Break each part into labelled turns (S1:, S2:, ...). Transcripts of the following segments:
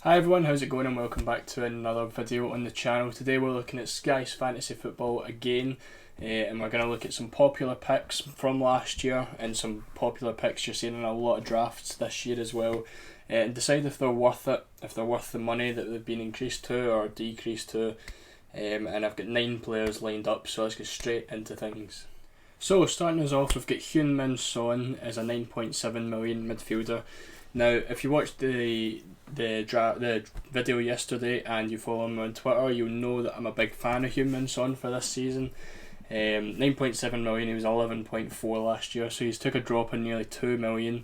S1: Hi everyone, how's it going and welcome back to another video on the channel. Today we're looking at Sky's Fantasy Football again, and we're going to look at some popular picks from last year and some popular picks you're seeing in a lot of drafts this year as well, and decide if they're worth it, if they're worth the money that they've been increased to or decreased to. And I've got 9 players lined up, so let's get straight into things. So starting us off, we've got Heung-min Son as a 9.7 million midfielder. Now, if you watched the video yesterday and you follow him on Twitter, you'll know that I'm a big fan of Heung-min Son for this season. 9.7 million, he was 11.4 last year, so he's took a drop in nearly 2 million.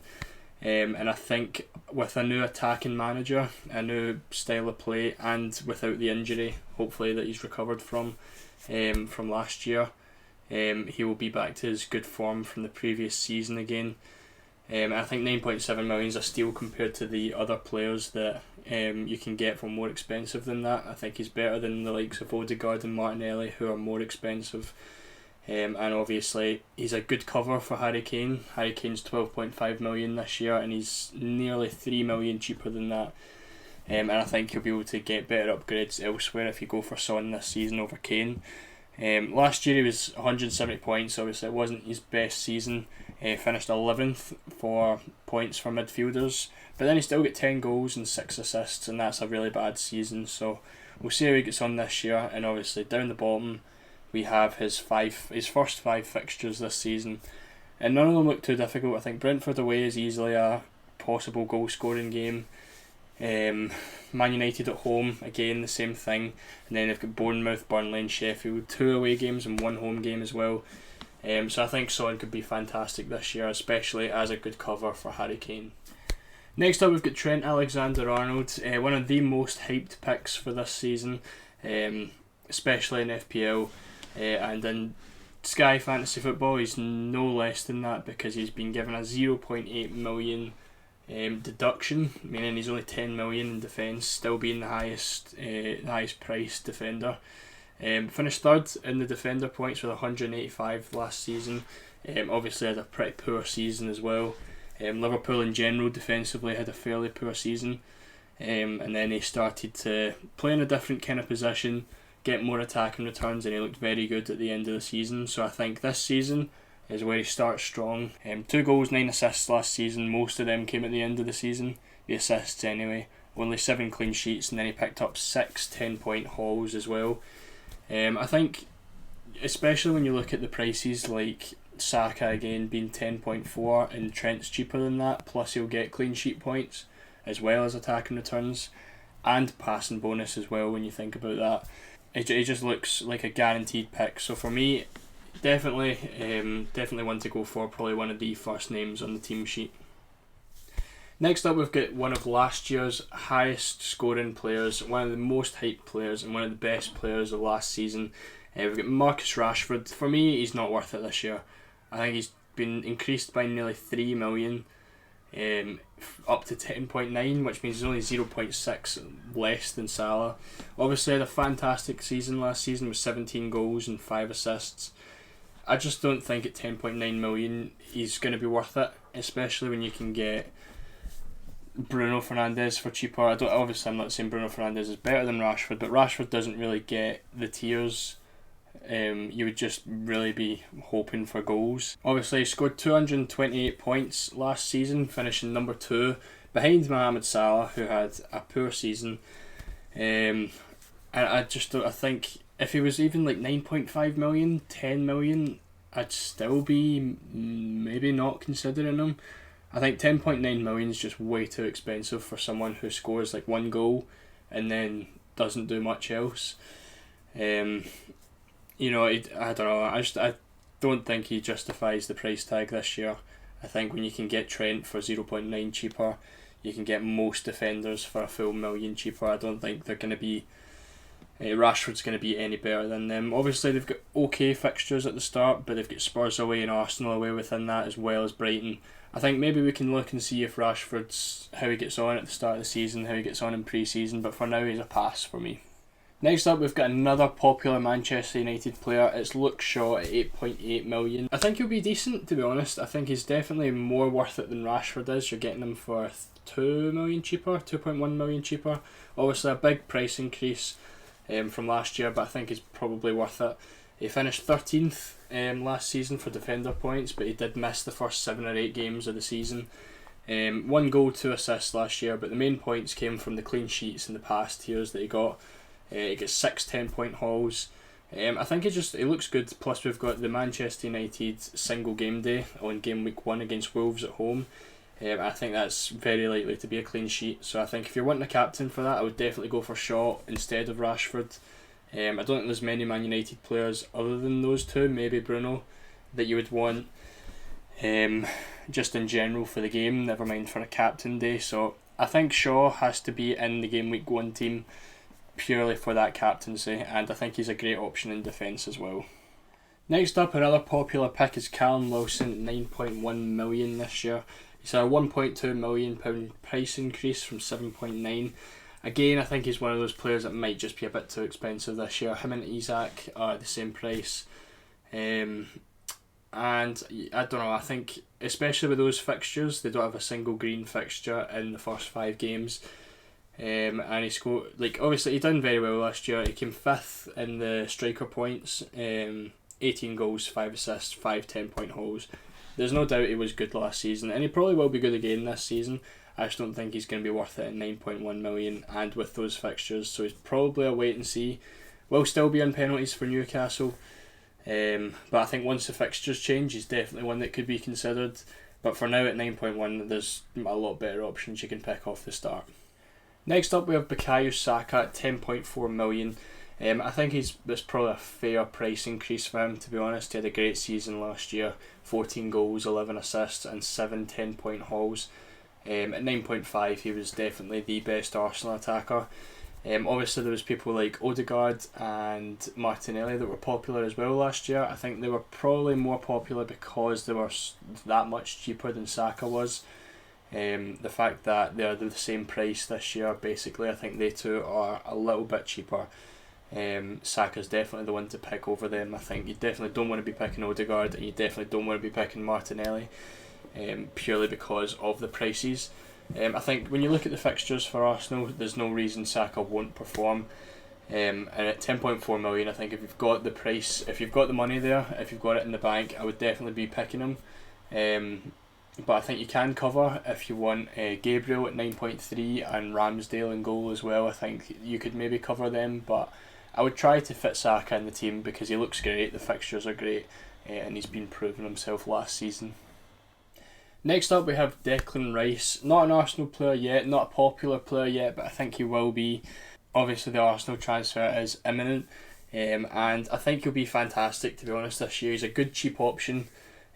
S1: And I think with a new attacking manager, a new style of play, and without the injury, hopefully that he's recovered from last year, he will be back to his good form from the previous season again. I think 9.7 million is a steal compared to the other players that you can get for more expensive than that. I think he's better than the likes of Odegaard and Martinelli, who are more expensive. And obviously he's a good cover for Harry Kane. Harry Kane's 12.5 million this year and he's nearly 3 million cheaper than that. And I think he'll be able to get better upgrades elsewhere if you go for Son this season over Kane. Last year he was 170 points, obviously it wasn't his best season. Finished 11th for points for midfielders, but then he still got 10 goals and 6 assists, and that's a really bad season, so we'll see how he gets on this year. And obviously down the bottom we have his first 5 fixtures this season, and none of them look too difficult. I think Brentford away is easily a possible goal scoring game. Man United at home, again the same thing, and then they've got Bournemouth, Burnley and Sheffield, 2 away games and 1 home game as well. So I think Son could be fantastic this year, especially as a good cover for Harry Kane. Next up we've got Trent Alexander-Arnold, one of the most hyped picks for this season, especially in FPL, and in Sky Fantasy Football he's no less than that, because he's been given a 0.8 million deduction, meaning he's only 10 million in defence, still being the highest priced defender. Finished third in the defender points with 185 last season. Obviously had a pretty poor season as well. Liverpool in general defensively had a fairly poor season, and then he started to play in a different kind of position, get more attacking returns, and he looked very good at the end of the season. So I think this season is where he starts strong. 2 goals, 9 assists last season. Most of them came at the end of the season, the assists anyway. Only 7 clean sheets, and then he picked up 6 10-point hauls as well. I think, especially when you look at the prices, like Saka again being 10.4 and Trent's cheaper than that, plus he'll get clean sheet points as well as attacking returns and passing bonus as well when you think about that. It just looks like a guaranteed pick. So for me, definitely one to go for, probably one of the first names on the team sheet. Next up we've got one of last year's highest scoring players, one of the most hyped players and one of the best players of last season. We've got Marcus Rashford. For me, he's not worth it this year. I think he's been increased by nearly 3 million, up to 10.9, which means he's only 0.6 less than Salah. Obviously had a fantastic season last season with 17 goals and 5 assists. I just don't think at 10.9 million he's going to be worth it, especially when you can get Bruno Fernandes for cheaper. Obviously I'm not saying Bruno Fernandes is better than Rashford, but Rashford doesn't really get the tiers. You would just really be hoping for goals. Obviously he scored 228 points last season, finishing number 2 behind Mohamed Salah, who had a poor season. And I think if he was even like 9.5 million, 10 million, I'd still be maybe not considering him. I think 10.9 million is just way too expensive for someone who scores like 1 goal and then doesn't do much else. I don't know. I don't think he justifies the price tag this year. I think when you can get Trent for 0.9 cheaper, you can get most defenders for a full million cheaper. I don't think they're going to be. Rashford's going to be any better than them. Obviously they've got okay fixtures at the start, but they've got Spurs away and Arsenal away within that, as well as Brighton. I think maybe we can look and see if Rashford's, how he gets on at the start of the season, how he gets on in pre-season, but for now he's a pass for me. Next up, we've got another popular Manchester United player. It's Luke Shaw at 8.8 million. I think he'll be decent, to be honest. I think he's definitely more worth it than Rashford is. You're getting him for 2 million cheaper, 2.1 million cheaper. Obviously, a big price increase from last year, but I think he's probably worth it. He finished 13th last season for defender points, but he did miss the first 7 or 8 games of the season. 1 goal, 2 assists last year, but the main points came from the clean sheets in the past tiers that he got. He gets 6 10-point hauls. I think it looks good. Plus, we've got the Manchester United single game day on game week 1 against Wolves at home. I think that's very likely to be a clean sheet. So I think if you're wanting a captain for that, I would definitely go for Shaw instead of Rashford. I don't think there's many Man United players other than those two, maybe Bruno, that you would want just in general for the game, never mind for a captain day. So I think Shaw has to be in the game week 1 team purely for that captaincy, and I think he's a great option in defence as well. Next up, another popular pick is Callum Wilson at 9.1 million this year. He's a £1.2 million price increase from 7.9. Again, I think he's one of those players that might just be a bit too expensive this year. Him and Isak are at the same price. And I don't know, I think especially with those fixtures, they don't have a single green fixture in the first 5 games. And he scored, obviously he done very well last year. He came 5th in the striker points, 18 goals, 5 assists, 5 10-point hauls. There's no doubt he was good last season, and he probably will be good again this season. I just don't think he's going to be worth it at 9.1 million and with those fixtures, so he's probably a wait and see. Will still be on penalties for Newcastle, but I think once the fixtures change, he's definitely one that could be considered. But for now at 9.1, there's a lot better options you can pick off the start. Next up, we have Bukayo Saka at 10.4 million. I think it's probably a fair price increase for him, to be honest. He had a great season last year, 14 goals, 11 assists and 7 10-point hauls. At 9.5, he was definitely the best Arsenal attacker. Obviously there was people like Odegaard and Martinelli that were popular as well last year. I think they were probably more popular because they were that much cheaper than Saka was. The fact that they're the same price this year, basically, I think they two are a little bit cheaper. Saka's definitely the one to pick over them. I think you definitely don't want to be picking Odegaard, and you definitely don't want to be picking Martinelli, purely because of the prices. I think when you look at the fixtures for Arsenal, there's no reason Saka won't perform. And at 10.4 million, I think if you've got the price, if you've got the money there, if you've got it in the bank, I would definitely be picking him. But I think you can cover if you want Gabriel at 9.3 and Ramsdale in goal as well. I think you could maybe cover them, but I would try to fit Saka in the team because he looks great, the fixtures are great, and he's been proving himself last season. Next up, we have Declan Rice. Not an Arsenal player yet, not a popular player yet, but I think he will be. Obviously, the Arsenal transfer is imminent, and I think he'll be fantastic, to be honest, this year. He's a good cheap option.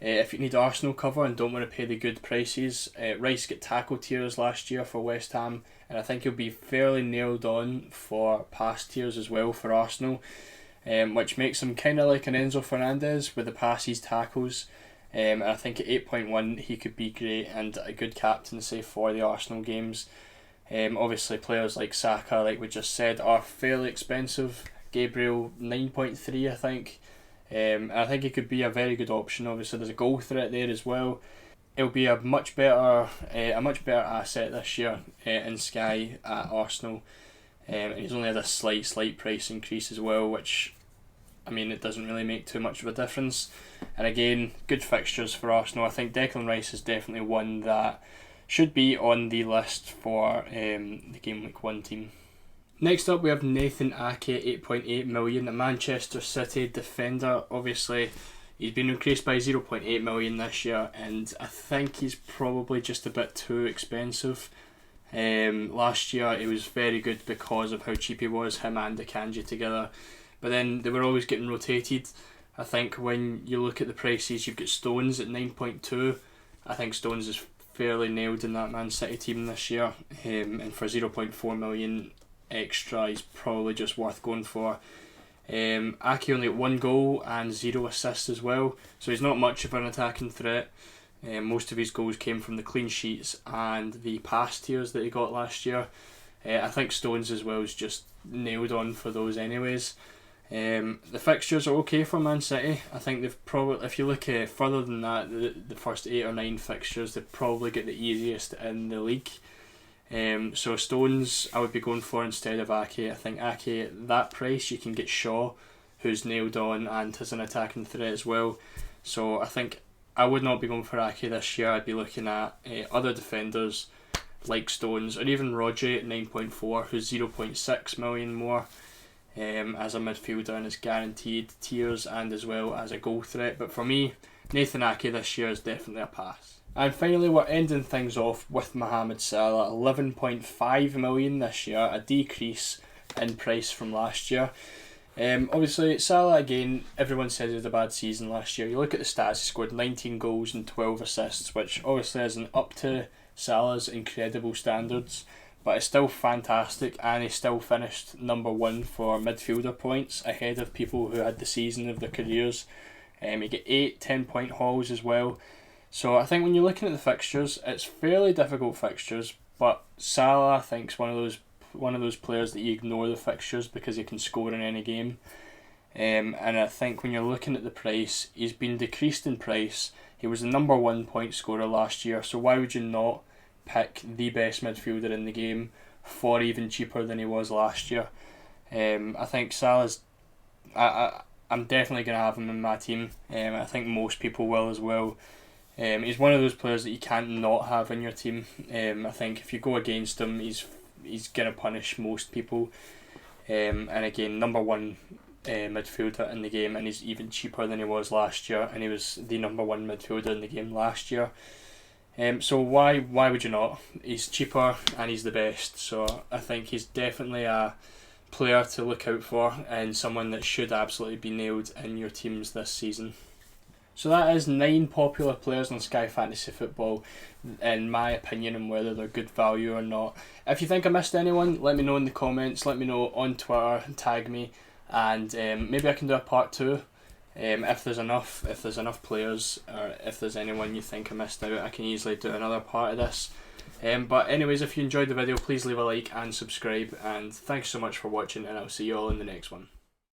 S1: If you need Arsenal cover and don't want to pay the good prices, Rice got tackle tiers last year for West Ham, and I think he'll be fairly nailed on for pass tiers as well for Arsenal, which makes him kind of like an Enzo Fernandez with the passes, tackles. And I think at 8.1 he could be great and a good captaincy for the Arsenal games. Obviously players like Saka, like we just said, are fairly expensive. Gabriel 9.3 I think. I think he could be a very good option. Obviously there's a goal threat there as well. It'll be a much better asset this year in Sky at Arsenal. He's only had a slight price increase as well, which, I mean, it doesn't really make too much of a difference. And again, good fixtures for Arsenal. I think Declan Rice is definitely one that should be on the list for the Game Week 1 team. Next up, we have Nathan Ake at 8.8 million, a Manchester City defender. Obviously, he's been increased by 0.8 million this year, and I think he's probably just a bit too expensive. Last year, he was very good because of how cheap he was, him and Akanji together. But then they were always getting rotated. I think when you look at the prices, you've got Stones at 9.2. I think Stones is fairly nailed in that Man City team this year. And for 0.4 million extra, he's probably just worth going for. Ake only got 1 goal and 0 assists as well, so he's not much of an attacking threat. Most of his goals came from the clean sheets and the pass tiers that he got last year. I think Stones as well is just nailed on for those anyways. The fixtures are okay for Man City. I think they've probably, if you look further than that, the first 8 or 9 fixtures, they've probably got the easiest in the league. So Stones I would be going for instead of Ake. I think Ake at that price you can get Shaw, who's nailed on and has an attacking threat as well. So I think I would not be going for Ake this year. I'd be looking at other defenders like Stones, or even Rodri at 9.4, who's 0.6 million more as a midfielder and is guaranteed tiers and as well as a goal threat. But for me, Nathan Ake this year is definitely a pass. And finally, we're ending things off with Mohamed Salah, 11.5 million this year, a decrease in price from last year. Obviously, Salah again, everyone said he had a bad season last year. You look at the stats, he scored 19 goals and 12 assists, which obviously isn't up to Salah's incredible standards, but it's still fantastic, and he still finished number 1 for midfielder points ahead of people who had the season of their careers. He got 8 10-point hauls as well. So I think when you're looking at the fixtures, it's fairly difficult fixtures, but Salah I think is one of those players that you ignore the fixtures because he can score in any game. And I think when you're looking at the price, he's been decreased in price. He was the number 1 point scorer last year, so why would you not pick the best midfielder in the game for even cheaper than he was last year? I think Salah's... I'm definitely going to have him in my team. I think most people will as well. He's one of those players that you can't not have in your team. I think if you go against him, he's going to punish most people. And again, number 1 midfielder in the game, and he's even cheaper than he was last year, and he was the number 1 midfielder in the game last year. So why would you not? He's cheaper and he's the best, so I think he's definitely a player to look out for and someone that should absolutely be nailed in your teams this season. So that is 9 popular players on Sky Fantasy Football, in my opinion, and whether they're good value or not. If you think I missed anyone, let me know in the comments, let me know on Twitter, tag me, and maybe I can do a part 2 if there's enough players, or if there's anyone you think I missed out. I can easily do another part of this. But anyways, if you enjoyed the video, please leave a like and subscribe, and thanks so much for watching, and I'll see you all in the next one.